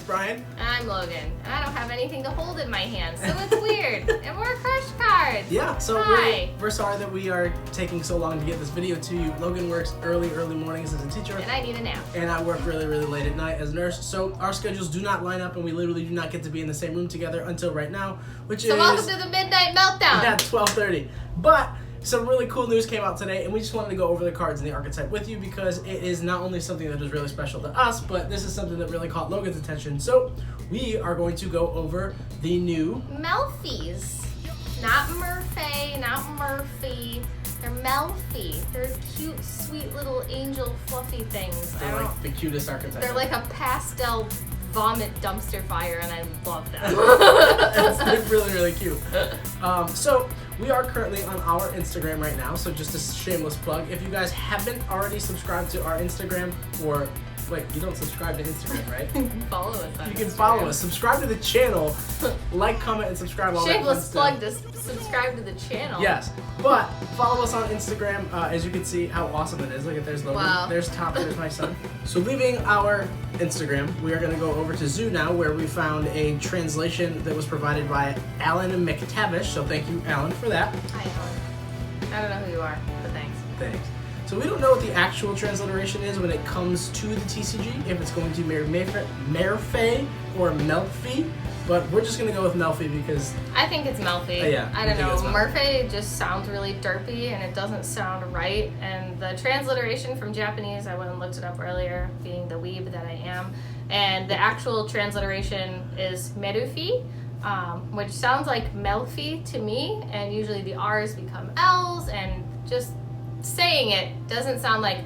Brian. And I'm Logan. And I don't have anything to hold in my hand, so it's weird. And we're Crush Cards. Yeah, so Hi. we're sorry that we are taking so long to get this video to you. Logan works early mornings as a teacher. And I need a nap. And I work really late at night as a nurse. So our schedules do not line up and we literally do not get to be in the same room together until right now, which is... So welcome to the Midnight Meltdown. Yeah, 12:30. But some really cool news came out today, and we just wanted to go over the cards in the Archetype with you because it is not only something that is really special to us, but this is something that really caught Logan's attention. So we are going to go over the new Melphys. Not Merfae, not Merphy. They're Melphy. They're cute, sweet little angel fluffy things. They're like the cutest archetype. They're like a pastel vomit dumpster fire, and I love them. It's really cute. So we are currently on our Instagram right now, so just a shameless plug. If you guys haven't already subscribed to our Instagram, or wait, you don't subscribe to Instagram, right? You can follow us on You can Instagram. follow us. Subscribe to the channel. Like, comment, and subscribe. All Shameless that plug to subscribe to the channel. Yes, but follow us on Instagram. As you can see how awesome it is. Look at there's Logan. Wow. There's Top. There's my son. So leaving our Instagram, we are going to go over to Zoo now, where we found a translation that was provided by Alan McTavish. So thank you, Alan, for that. Hi, Alan. I don't know who you are, but thanks. Thanks. So we don't know what the actual transliteration is when it comes to the TCG, if it's going to be Merfae or Melphy, but we're just going to go with Melphy because... I think it's Melphy. Yeah, I don't think know. it's Melphy. Merfae just sounds really derpy and it doesn't sound right. And the transliteration from Japanese, I went and looked it up earlier, being the weeb that I am. And the actual transliteration is Melphy, which sounds like Melphy to me. And usually the R's become L's, and just saying it doesn't sound like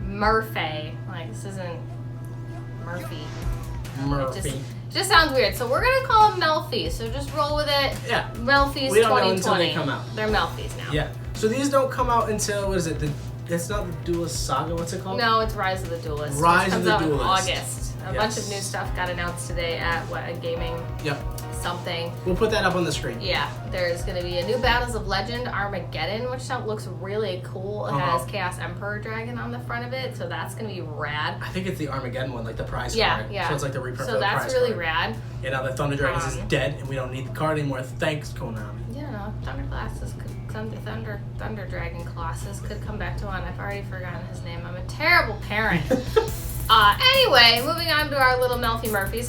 Merfae. Like, this isn't Murphy. Murphy. It just sounds weird. So we're gonna call them Melphy. So just roll with it. Yeah. Melphys We don't know 2020. until they come out. They're Melphys now. Yeah. So these don't come out until, what is it? It's not the Duelist Saga. What's it called? No, it's Rise of the Duelist. Rise which of comes the out in Duelist. August. A Yes. bunch of new stuff got announced today at a gaming Yep. something. We'll put that up on the screen. Yeah, there's going to be a new Battles of Legend Armageddon, which looks really cool. It has Chaos Emperor Dragon on the front of it, so that's going to be rad. I think it's the Armageddon one, like the prize Yeah, card. yeah. So it's like the repro. So that's really rad. And now the Thunder Dragons is Um, dead, and we don't need the card anymore. Thanks, Konami. You know, Thunder Dragon Colossus could come back to one. I've already forgotten his name. I'm a terrible parent. Anyway, moving on to our little Melphy Murphys.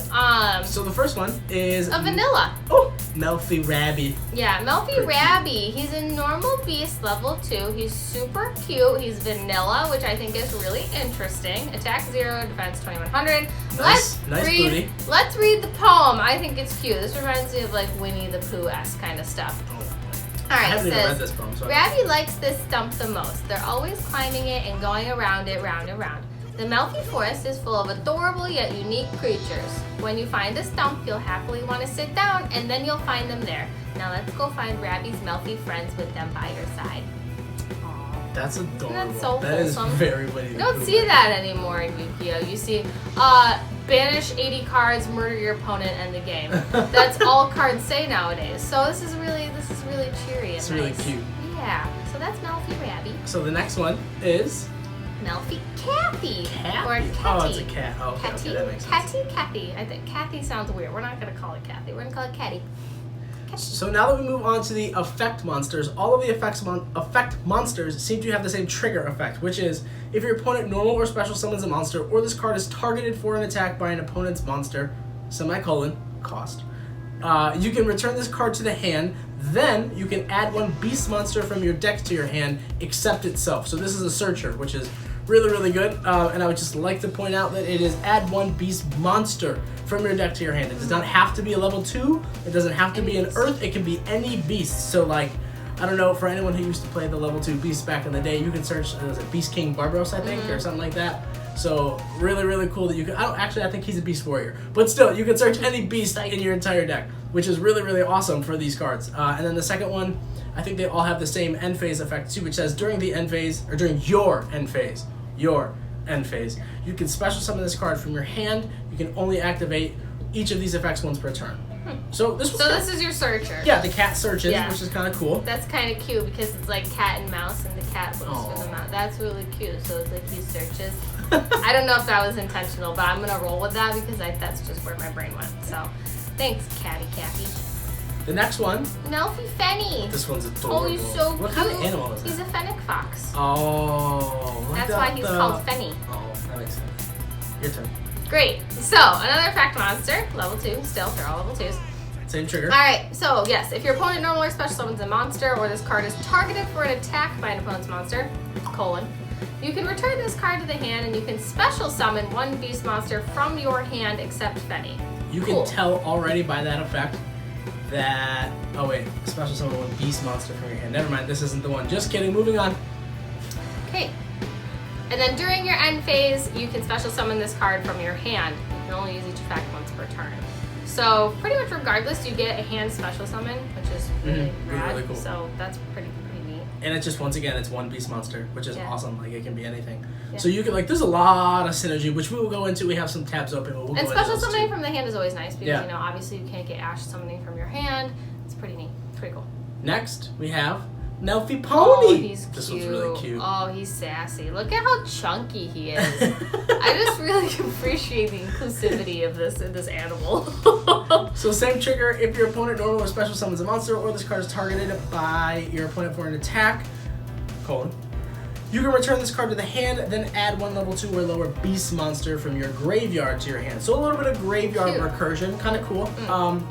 So the first one is A vanilla. Oh, Melphy Rabby. Yeah, Melphy Pretty Rabby. He's a normal beast level 2. He's super cute. He's vanilla, which I think is really interesting. Attack 0, defense 2100. Nice booty. Let's read the poem. I think it's cute. This reminds me of like Winnie the Pooh-esque kind of stuff. I Alright, haven't it even read says, this poem, so Rabby likes this stump the most. They're always climbing it and going around it, round and round. The Melphy Forest is full of adorable yet unique creatures. When you find a stump, you'll happily want to sit down, and then you'll find them there. Now let's go find Rabby's Melphy friends with them by your side. Aww. That's adorable. Isn't that so wholesome? Is very Winnie the You don't Pooh. see that anymore in Yu-Gi-Oh! You see, banish 80 cards, murder your opponent, end the game. That's all cards say nowadays. So this is really cheery and It's nice. really cute. Yeah. So that's Melphy Rabby. So the next one is Melphy Cathy. Cathy. Or Oh, Catty. it's a cat. Oh, okay, Catty. that makes sense. Cathy. I think Cathy sounds weird. We're not gonna call it Cathy. We're gonna call it Catty. So now that we move on to the effect monsters, all of the effect monsters seem to have the same trigger effect, which is if your opponent normal or special summons a monster, or this card is targeted for an attack by an opponent's monster, cost, you can return this card to the hand. Then you can add one beast monster from your deck to your hand, except itself. So this is a searcher, which is really good. And I would just like to point out that it is add one beast monster from your deck to your hand. It does not have to be a level 2. It doesn't have to be an earth. It can be any beast. So like, I don't know, for anyone who used to play the level 2 beasts back in the day, you can search, was it Beast King Barbaros, I think, or something like that. So really cool that you can, I think he's a beast warrior. But still, you can search any beast in your entire deck, which is really awesome for these cards. And then the second one, I think they all have the same end phase effect too, which says during the end phase, or during your end phase, you can special summon this card from your hand. You can only activate each of these effects once per turn. So this is your searcher. Yeah, the cat searches, which is kind of cool. That's kind of cute because it's like cat and mouse, and the cat looks for the mouse. That's really cute. So it's like he searches. I don't know if that was intentional, but I'm gonna roll with that because that's just where my brain went. So thanks, Catty Cappy. The next one. Melphy Fenny. This one's adorable. Oh, he's so cute. What kind of animal is it? He's a fennec fox. Oh. That's why he's called Fenny. Oh, that makes sense. Your turn. Great. So, another effect monster. Level 2. Still, they're all level 2s. Same trigger. Alright, so yes, if your opponent normal or special summons a monster, or this card is targeted for an attack by an opponent's monster, you can return this card to the hand and you can special summon one beast monster from your hand except Fenny. You can tell already by that effect that... Oh wait, special summon one beast monster from your hand. Never mind, this isn't the one. Just kidding, moving on. Okay. And then during your end phase, you can special summon this card from your hand. You can only use each effect once per turn. So pretty much regardless, you get a hand special summon, which is really rad. Really cool. So that's pretty neat. And it's just, once again, it's one beast monster, which is awesome. Like, it can be anything. Yeah. So you can, like, there's a lot of synergy, which we will go into. We have some tabs open, but we'll and go special into those summoning too. from the hand is always nice because, you know, obviously you can't get Ash summoning from your hand. It's pretty neat. Pretty cool. Next, we have Melphy Pony. Oh, he's cute. This one's really cute. Oh, he's sassy. Look at how chunky he is. I just really appreciate the inclusivity of this animal. So same trigger, if your opponent normal or special summons a monster, or this card is targeted by your opponent for an attack, you can return this card to the hand, then add one level 2 or lower beast monster from your graveyard to your hand. So a little bit of graveyard recursion, kind of cool.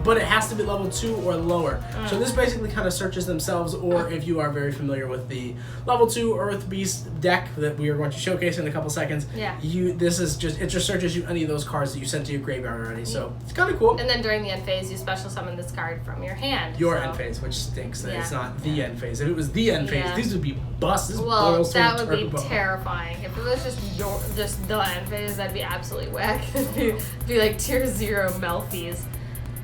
But it has to be level 2 or lower. So this basically kind of searches themselves, or if you are very familiar with the level 2 Earth Beast deck that we are going to showcase in a couple seconds, it just searches you any of those cards that you sent to your graveyard already. So it's kind of cool. And then during the end phase, you special summon this card from your hand. Your end phase, which stinks that it's not the end phase. If it was the end phase, these would be busts. That would be terrifying. If it was just the end phase, that'd be absolutely whack. It'd be like tier 0 Melphys.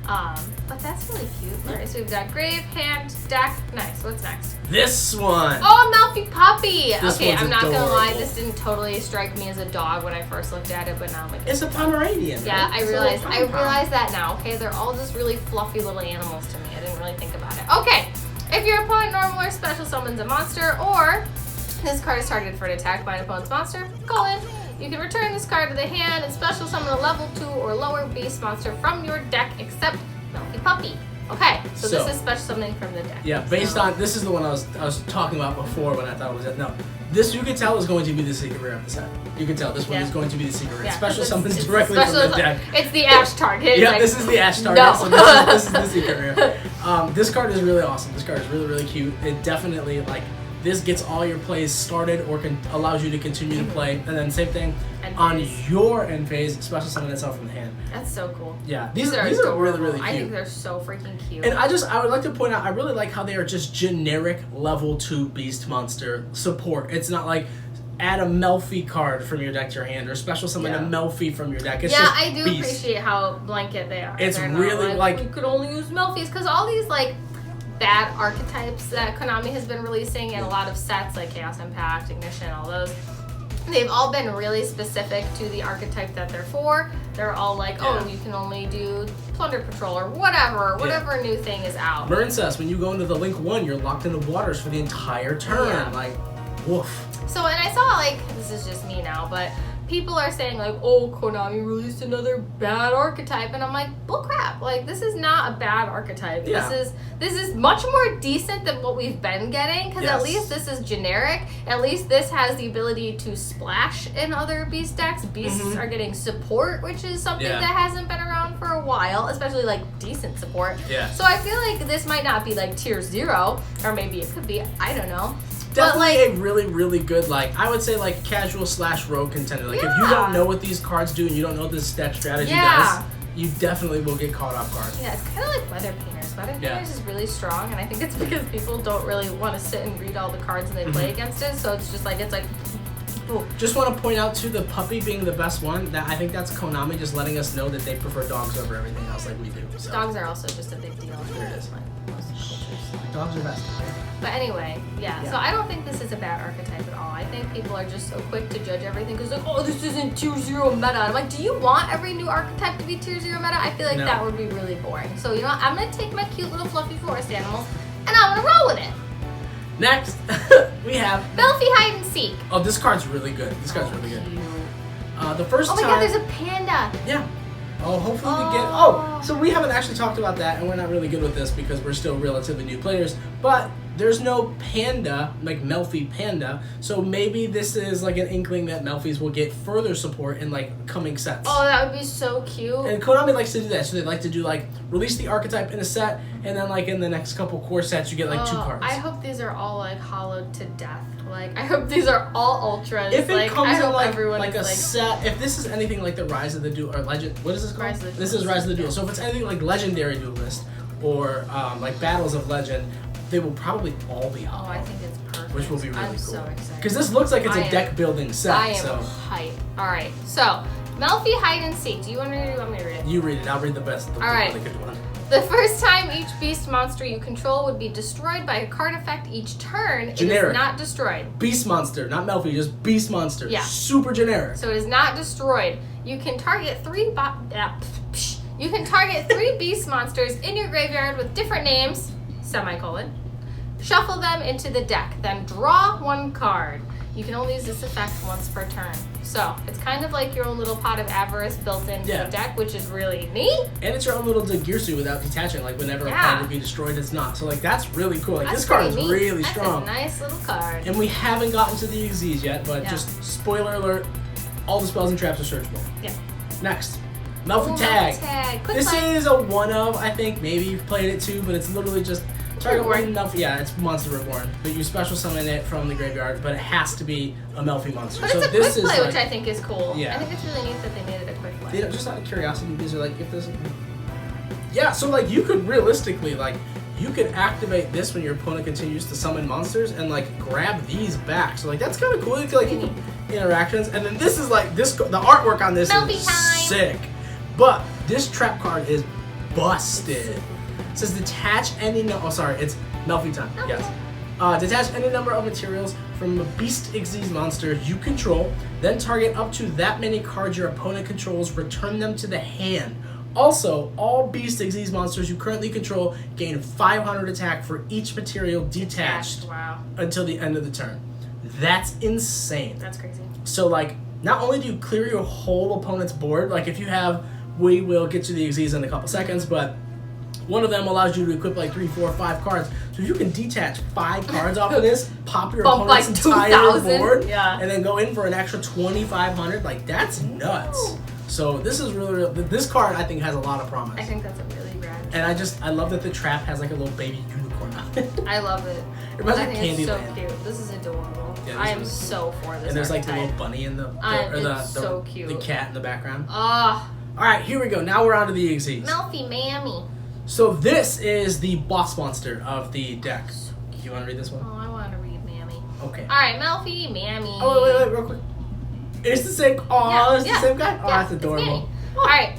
But that's really cute. Alright, so we've got Grave, Hand, Deck. Nice. What's next? This one! Oh, Melphy Puppy! This Okay, one's I'm not gonna adorable. lie, this didn't totally strike me as a dog when I first looked at it, but now I'm like... It's a Pomeranian. Yeah, right? I realize that now, okay? They're all just really fluffy little animals to me. I didn't really think about it. Okay, if your opponent normal or special summons a monster, or this card is targeted for an attack by an opponent's monster, you can return this card to the hand and special summon a level 2 or lower beast monster from your deck except Melphy Puppy. Okay, so this is special summoning from the deck. Yeah, based on, this is the one I was talking about before when I thought it was it. No, this you can tell is going to be the secret rare of the set. You can tell this one is going to be the secret rare. Yeah, Special summons directly from the deck. It's the Ash target. Yeah, like, this is the Ash target, no. so this is the secret rare. This card is really awesome. This card is really, really cute. It definitely, like, this gets all your plays started or allows you to continue to play. And then same thing on your end phase, special summon itself from the hand. That's so cool. Yeah, these are really, really cute. I think they're so freaking cute. And I would like to point out, I really like how they are just generic level 2 beast monster support. It's not like add a Melphy card from your deck to your hand or special summon a Melphy from your deck. It's just I do beast. appreciate how blanket they are. It's They're really not like we could only use Melphys because all these like bad archetypes that Konami has been releasing in a lot of sets like Chaos Impact, Ignition, all those. They've all been really specific to the archetype that they're for. They're all like, you can only do Plunder Patrol or whatever new thing is out. Murren says, when you go into the Link 1, you're locked in the waters for the entire turn. Yeah. Like, woof. So, and I saw like, this is just me now, but people are saying like, oh, Konami released another bad archetype, and I'm like, bullcrap. Like, this is not a bad archetype. Yeah. This is much more decent than what we've been getting, because at least this is generic. At least this has the ability to splash in other beast decks. Beasts are getting support, which is something that hasn't been around for a while, especially like decent support. Yeah. So I feel like this might not be like tier 0, or maybe it could be, I don't know. Definitely a really, really good, like, I would say, like, casual / rogue contender. Like, if you don't know what these cards do and you don't know what this deck strategy does, you definitely will get caught off guard. Yeah, it's kind of like Weather Painters. Weather Painters is really strong, and I think it's because people don't really want to sit and read all the cards and they play against it, so it's just like, Just want to point out too, the puppy being the best one. That I think that's Konami just letting us know that they prefer dogs over everything else, like we do. So. Dogs are also just a big deal. There it is. Like most cultures. Dogs are best. But anyway, yeah. So I don't think this is a bad archetype at all. I think people are just so quick to judge everything because like, oh, this isn't tier 0 meta. I'm like, do you want every new archetype to be tier 0 meta? I feel like that would be really boring. So you know what? I'm gonna take my cute little fluffy forest animals and I'm gonna roll with it. Next, we have Melphy Hide and Seek. Oh, this card's really good. This card's really good. The first time. Oh my god, there's a panda. Yeah. Oh, hopefully we get. Oh, so we haven't actually talked about that, and we're not really good with this because we're still relatively new players. But there's no panda, like Melphy panda, so maybe this is like an inkling that Melphys will get further support in like coming sets. Oh, that would be so cute. And Konami likes to do that, so they like to do like release the archetype in a set, and then like in the next couple core sets you get like 2 cards. I hope these are all like hollowed to death. Like I hope these are all ultras. If it like, comes in like, everyone like a set, if this is anything like the Rise of the Duel or Legend, what is this called? Rise of the This is Rise of the Duel. So if it's anything like Legendary Duelist or like Battles of Legend, they will probably all be hollow. Oh, I think it's perfect. Which will be really I'm cool. so excited. Because this looks like it's a deck building set. I am so. hype. All right, so Melphy Hide and Seek. Do you want me to read it? Want me to read it? You read it. I'll read the best. All right. The good one. The first time each beast monster you control would be destroyed by a card effect each turn, Generic. it is not destroyed. Beast monster, not Melphy, just beast monster. Yeah. Super generic. So it is not destroyed. You can target 3 You can target 3 beast monsters in your graveyard with different names, semicolon. Shuffle them into the deck, then draw 1 card. You can only use this effect once per turn. So it's kind of like your own little pot of avarice built into the deck, which is really neat. And it's your own little Dagirsu without detaching. Like whenever a card would be destroyed, it's not. So like that's really cool. Like That's this card is neat. really That's strong. a nice little card. And we haven't gotten to the Xyz yet, but just spoiler alert, all the spells and traps are searchable. Yeah. Next, Melton Tag. Quick This play. is a one of, I think. Maybe you've played it too, but it's literally just target one Melphy. Yeah, it's Monster Reborn. But you special summon it from the graveyard, but it has to be a Melphy monster. But so it's a this quick play, is which I think is cool. Yeah. I think it's really neat that they made it a quick play. Just out of curiosity, these are like, if this. Yeah, so like you could realistically, like, you could activate this when your opponent continues to summon monsters and like grab these back. So like that's kind of cool. You can like keep interactions, and then this is like the artwork on this Melphy is time. sick. But this trap card is busted. It says detach any it's Melphy time. Yes. Detach any number of materials from a Beast Xyz monster you control, then target up to that many cards your opponent controls, return them to the hand. Also, all Beast Xyz monsters you currently control gain 500 attack for each material detached until the end of the turn. That's insane. That's crazy. So like, not only do you clear your whole opponent's board, like if you have, we will get to the Xyz in a couple seconds, but one of them allows you to equip like 3, 4, 5 cards. So you can detach 5 cards off of this, pop your opponent's like entire board, and then go in for an extra 2,500. Like that's nuts. Ooh. So this is really, this card I think has a lot of promise. I think that's a really rad. And I love that the trap has like a little baby unicorn on it. I love it. It reminds I me of think it's so Candyland. cute. This is adorable. Yeah, I am so for this. And there's like archetype. the little bunny in the so cute. The cat in the background. Ah. All right, here we go. Now we're on to the Xyz. Melphy Mammy. So this is the boss monster of the deck. Do you want to read this one? Oh, I want to read Mammy. Okay. All right, Melphy Mammy. Oh, wait, real quick. It's the same. Oh, it's the same guy. Oh, that's adorable. All right.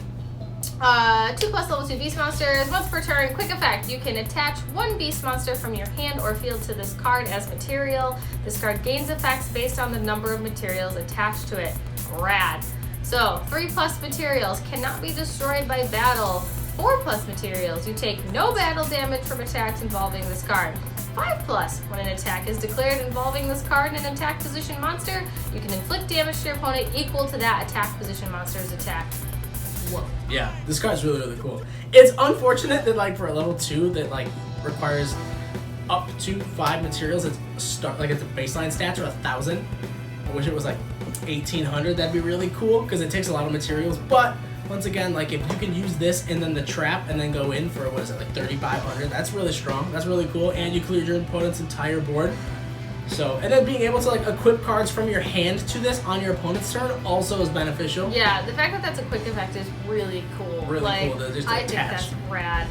2+ level 2 beast monsters. Once per turn, quick effect. You can attach 1 beast monster from your hand or field to this card as material. This card gains effects based on the number of materials attached to it. Rad. So 3+ materials cannot be destroyed by battle. 4+ materials. You take no battle damage from attacks involving this card. 5+. When an attack is declared involving this card and an attack position monster, you can inflict damage to your opponent equal to that attack position monster's attack. Whoa. Yeah, this card's really, really cool. It's unfortunate that like for a level 2 that like requires up to 5 materials, it's it's a baseline stats are 1,000. I wish it was like 1,800. That'd be really cool because it takes a lot of materials. But once again, like if you can use this and then the trap and then go in for what is it, like 3,500, that's really strong. That's really cool. And you cleared your opponent's entire board. So, and then being able to like equip cards from your hand to this on your opponent's turn also is beneficial. Yeah, the fact that that's a quick effect is really cool. Really cool. Just I think that's rad.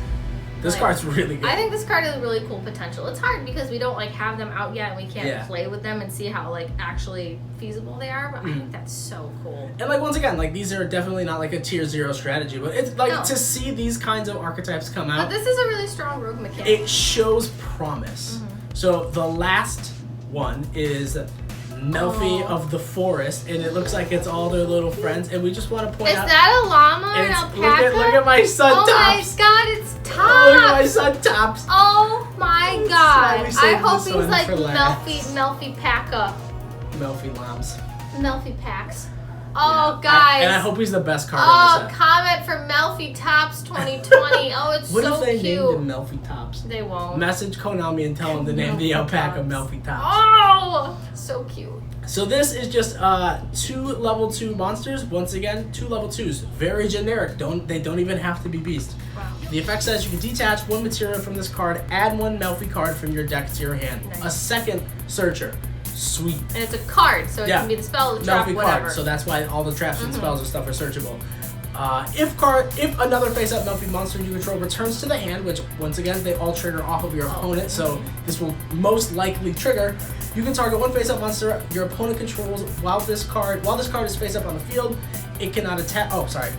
This card's really good. I think this card has really cool potential. It's hard because we don't like have them out yet and we can't play with them and see how like actually feasible they are, but I think that's so cool. And like once again, like these are definitely not like a tier 0 strategy, but it's like to see these kinds of archetypes come out. But this is a really strong rogue mechanic. It shows promise. So the last one is Melphy of the Forest, and it looks like it's all their little friends, and we just want to point out. Is that a llama or an alpaca? Look at my sun tops. Oh my god, it's Tops! Oh, look at my sun tops. Oh my god. I hope he's like Melphy Packa. Melphy Lambs. Melphy Packs. Oh, guys. And I hope he's the best card in the set. Comment for Melphy Tops 2020. Oh, it's so cute. What if they named him Melphy Tops? They won't. Message Konami and tell him to name the alpaca Melphy Tops. Oh, so cute. So this is just 2 level 2 monsters. Once again, 2 level 2s. Very generic. They don't even have to be beast. Wow. The effect says you can detach 1 material from this card, add 1 Melphy card from your deck to your hand. Nice. A second searcher. Sweet. And it's a card, so it can be the spell, the trap, Melphy whatever. Card, so that's why all the traps and spells and stuff are searchable. If another face-up Melphy monster you control returns to the hand, which once again they all trigger off of your opponent, so this will most likely trigger. You can target 1 face-up monster your opponent controls while this card is face-up on the field. It cannot attack. Oh, sorry.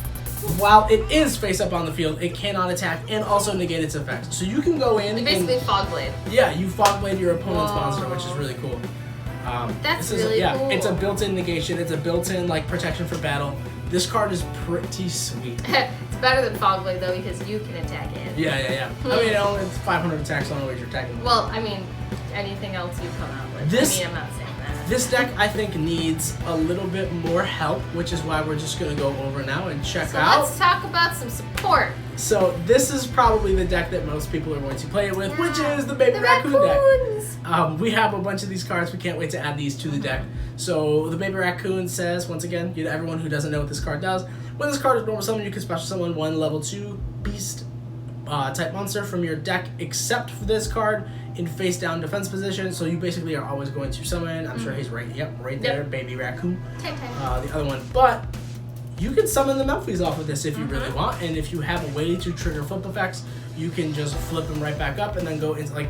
While it is face-up on the field, it cannot attack and also negate its effect. So you can go in. You basically fog blade. Yeah, you fog blade your opponent's monster, which is really cool. That's really cool. It's a built-in negation. It's a built-in like protection for battle. This card is pretty sweet. It's better than Fog Blade though because you can attack it. Yeah. I mean, it's 500 attacks on the way you're attacking. Well, I mean, anything else you come out with. I'm not saying that. This deck, I think, needs a little bit more help, which is why we're just going to go over now and check out. Let's talk about some support. So this is probably the deck that most people are going to play it with, which is the Baby Raccoon deck. We have a bunch of these cards. We can't wait to add these to the deck. So the Baby Raccoon says, once again, everyone who doesn't know what this card does, when this card is normal summon, you can special summon 1 level 2 beast type monster from your deck, except for this card in face down defense position. So you basically are always going to summon. I'm sure he's right there, Baby Raccoon. The other one, but you can summon the Melphys off of this if you really want, and if you have a way to trigger flip effects, you can just flip them right back up and then go into like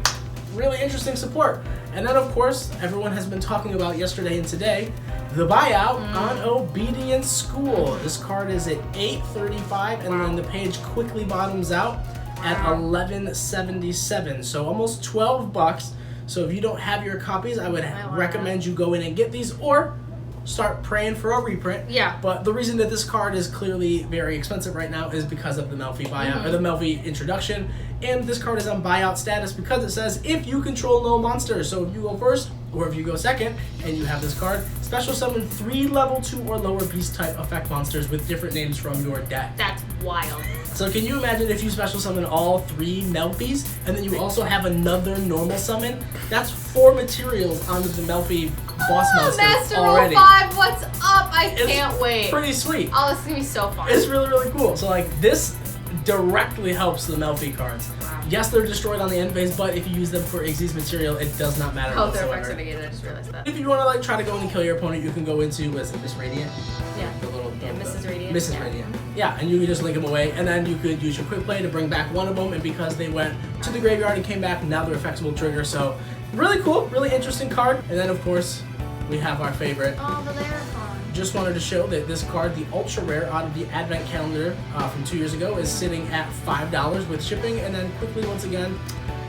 really interesting support. And then of course, everyone has been talking about yesterday and today, the buyout on Obedient School. This card is at $8.35, and then the page quickly bottoms out at $11.77, so almost $12. So if you don't have your copies, I would recommend you go in and get these, or start praying for a reprint. Yeah. But the reason that this card is clearly very expensive right now is because of the Melphy buyout, or the Melphy introduction. And this card is on buyout status because it says if you control no monsters. So if you go first, or if you go second, and you have this card, special summon 3 level 2 or lower beast type effect monsters with different names from your deck. That's wild. So can you imagine if you special summon all 3 Melphys, and then you also have another normal summon? That's 4 materials onto the Melphy boss monster Master already. Roll 5, what's up? I can't wait. Pretty sweet. Oh, it's gonna be so fun. It's really, really cool. So like this directly helps the Melphy cards. Wow. Yes, they're destroyed on the end phase, but if you use them for Xyz material, it does not matter. Oh, their effects are negated. I just realized that. If you want to like try to go in and kill your opponent, you can go into Miss Radiant. Yeah. Mrs. Radiant. Mrs. Radiant. Yeah, and you can just link them away, and then you could use your quick play to bring back one of them, and because they went to the graveyard and came back, now their effects will trigger. So really cool, really interesting card. And then of course we have our favorite. Oh, the Laracon. Just wanted to show that this card, the ultra rare out of the advent calendar from 2 years ago, is sitting at $5 with shipping. And then quickly once again,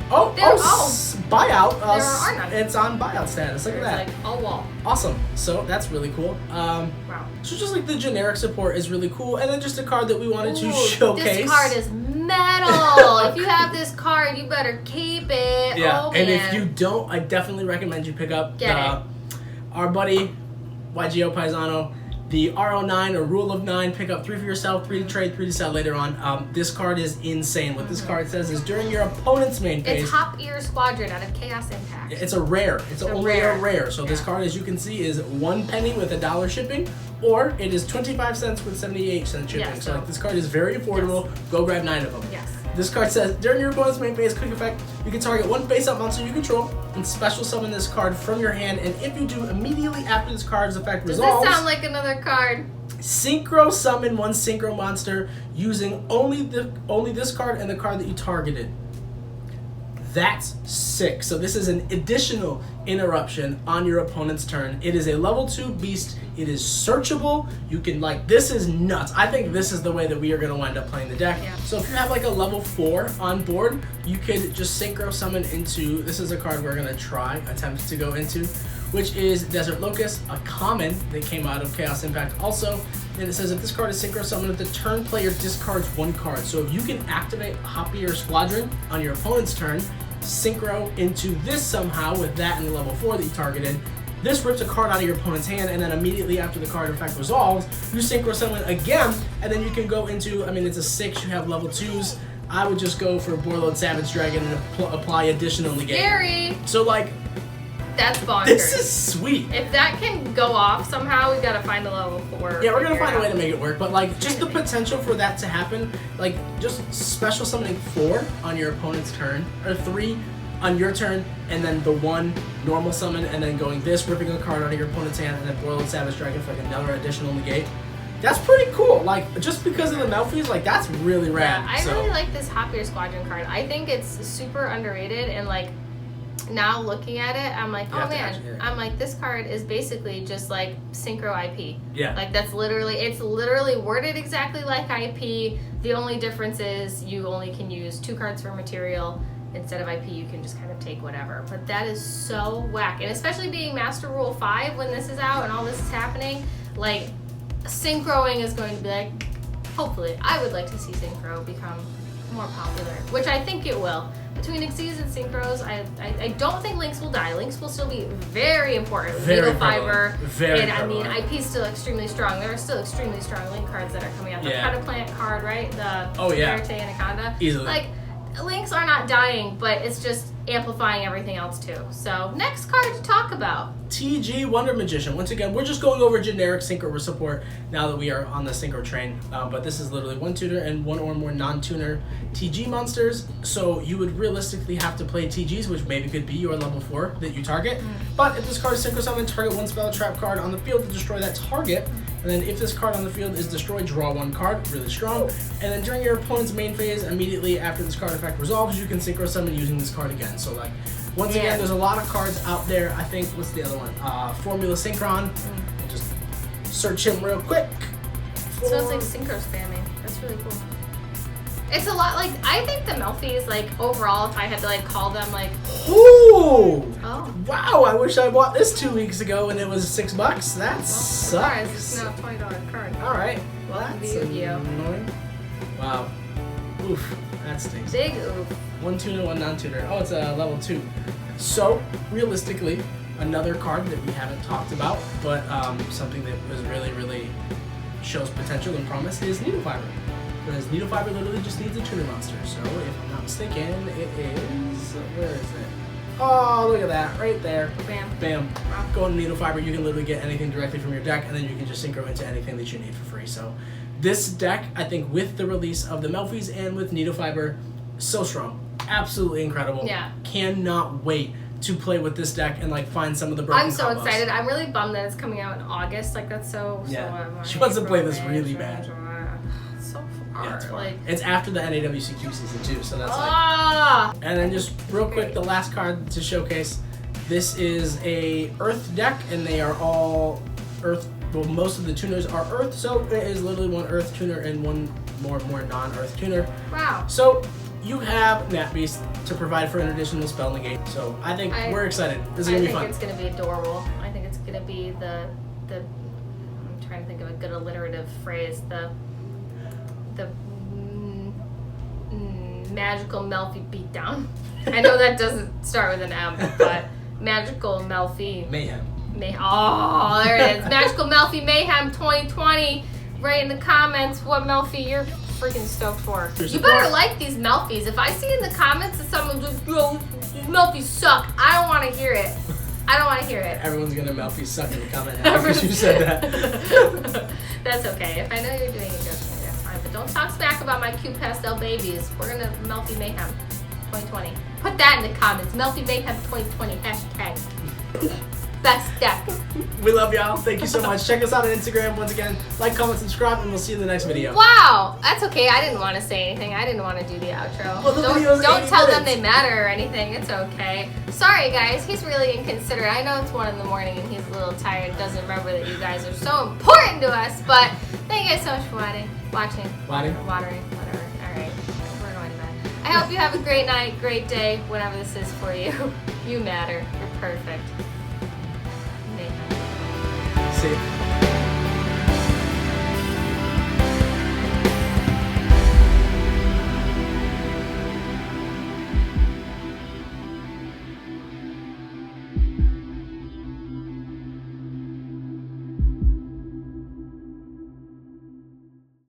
buyout. There are none. It's on buyout status. Look at that. Like, oh wow. Awesome. So that's really cool. Wow. So just like the generic support is really cool, and then just a card that we wanted to showcase. This card is metal. If you have this card, you better keep it. Yeah. Oh, and man. if you don't, I definitely recommend you pick up our buddy YGO Paisano, the RO9 or Rule of 9. Pick up 3 for yourself, 3 to trade, 3 to sell later on. This card is insane. What this card says is during your opponent's main phase. It's Hop Ear Squadron out of Chaos Impact. It's a rare. It's only a rare. So this card, as you can see, is 1 penny with $1 shipping, or it is 25 cents with 78-cent shipping. Yeah, so like, this card is very affordable. Yes. Go grab 9 of them. Yes. This card says, during your opponent's main phase quick effect, you can target 1 face-up monster you control and special summon this card from your hand, and if you do, immediately after this card's effect resolves... Does this sound like another card? Synchro summon one synchro monster using only this card and the card that you targeted. That's sick. So this is an additional interruption on your opponent's turn. It is a level 2 beast. It is searchable. You can this is nuts. I think this is the way that we are going to wind up playing the deck. Yeah. So if you have like a level 4 on board, you could just synchro summon into, this is a card we're going to attempt to go into, which is Desert Locust, a common that came out of Chaos Impact also. And it says if this card is synchro summoned, the turn player discards 1 card. So if you can activate Hoppy or Squadron on your opponent's turn, synchro into this somehow with that in the level 4 that you targeted, this rips a card out of your opponent's hand, and then immediately after the card effect resolves, you synchro summon again, and then you can go into, I mean, it's a 6, you have level 2s. I would just go for Borlode Savage Dragon and apply additional negate. Scary! So, that's bonkers. This is sweet. If that can go off somehow, we gotta find a level 4. Yeah, we're gonna find a way to make it work, but just the potential for that to happen, just special summoning 4 on your opponent's turn, or 3 on your turn, and then the 1 normal summon, and then going this, ripping a card out of your opponent's hand, and then Borlode Savage Dragon for another additional negate. That's pretty cool. Just because of the Melphys, that's really rad. Yeah, I really like this Hoppier Squadron card. I think it's super underrated, and now looking at it, I'm like, oh man, I'm like, this card is basically just like Synchro IP. Yeah. It's literally worded exactly like IP. The only difference is you only can use 2 cards for material. Instead of IP, you can just kind of take whatever. But that is so whack. And especially being Master Rule 5 when this is out and all this is happening, synchroing is going to be hopefully, I would like to see Synchro become more popular, which I think it will. Between Xyz and Synchros, I don't think Links will die. Links will still be very important. Very Fiber. Very and prevalent. I mean, IP is still extremely strong. There are still extremely strong Link cards that are coming out. The Plant card, right? The Verite Anaconda. Easily. Links are not dying, but it's just amplifying everything else too. So, next card to talk about. TG Wonder Magician. Once again, we're just going over generic synchro support now that we are on the synchro train. But this is literally 1 tutor and 1 or more non-tuner TG monsters. So you would realistically have to play TGs, which maybe could be your level 4 that you target. But if this card is synchro summoned, target 1 spell trap card on the field to destroy that target. And then if this card on the field is destroyed, draw 1 card, really strong. And then during your opponent's main phase, immediately after this card effect resolves, you can synchro summon using this card again. So once again, there's a lot of cards out there. I think, what's the other one? Formula Synchron. We'll just search him real quick. So it's like synchro spamming. That's really cool. It's a lot I think the Melphys, overall, if I had to call them Ooh! Oh. Wow, I wish I bought this 2 weeks ago and it was $6. That sucks. It's sucks. now a $20 card. Alright. Welcome to That's Yu-Gi-Oh! annoying. Wow. Oof. That stinks. Big oof. 1 tuner, 1 non-tuner. Oh, it's a level 2. So, realistically, another card that we haven't talked about, but something that was really, really shows potential and promise is Needle Fiber. Because Needle Fiber literally just needs a tuner monster. So, if I'm not mistaken, it is... Where is it? Oh, look at that. Right there. Bam. Bam. Wow. Go into Needle Fiber, you can literally get anything directly from your deck, and then you can just synchro into anything that you need for free. So, this deck, I think, with the release of the Melphys and with Needle Fiber, so strong. Absolutely incredible. Yeah. Cannot wait to play with this deck and find some of the broken I'm so combos. excited. I'm really bummed that it's coming out in August. That's so. Yeah. She wants to play this really bad. It's so far. Yeah, it's far. It's after the NAWCQ season too, so that's And then just real quick, the last card to showcase. This is a Earth deck, and they are all Earth. Well, most of the tuners are Earth, so it is literally 1 Earth tuner and 1 more non-Earth tuner. Wow. So you have Nat Beast to provide for an additional spell negate. So I think we're excited. This is gonna be fun. I think it's gonna be adorable. I think it's gonna be the. I'm trying to think of a good alliterative phrase. The magical Melphy beatdown. I know that doesn't start with an M, but magical Melphy Mayhem. Oh, there it is. Magical Melphy Mayhem 2020. Write in the comments what Melphy you're freaking stoked for. You better like these Melphys. If I see in the comments that someone's just, yo, these Melphys suck, I don't want to hear it. I don't want to hear it. Everyone's gonna Melphy suck in the comment because you said that. That's okay. If I know you're doing it just right, that's fine. But don't talk smack about my cute pastel babies. We're gonna Melphy Mayhem 2020. Put that in the comments. Melphy Mayhem 2020 hashtag. Best deck. We love y'all. Thank you so much. Check us out on Instagram. Once again, like, comment, subscribe, and we'll see you in the next video. Wow, that's okay. I didn't want to say anything. I didn't want to do the outro. Well, the video's Don't 80 tell them minutes. they matter or anything. It's okay. Sorry, guys. He's really inconsiderate. I know it's 1 in the morning and he's a little tired. Doesn't remember that you guys are so important to us. But thank you guys so much for watching, watering, whatever. All right, we're going to bed. I hope you have a great night, great day, whenever this is for you. You matter. You're perfect. See.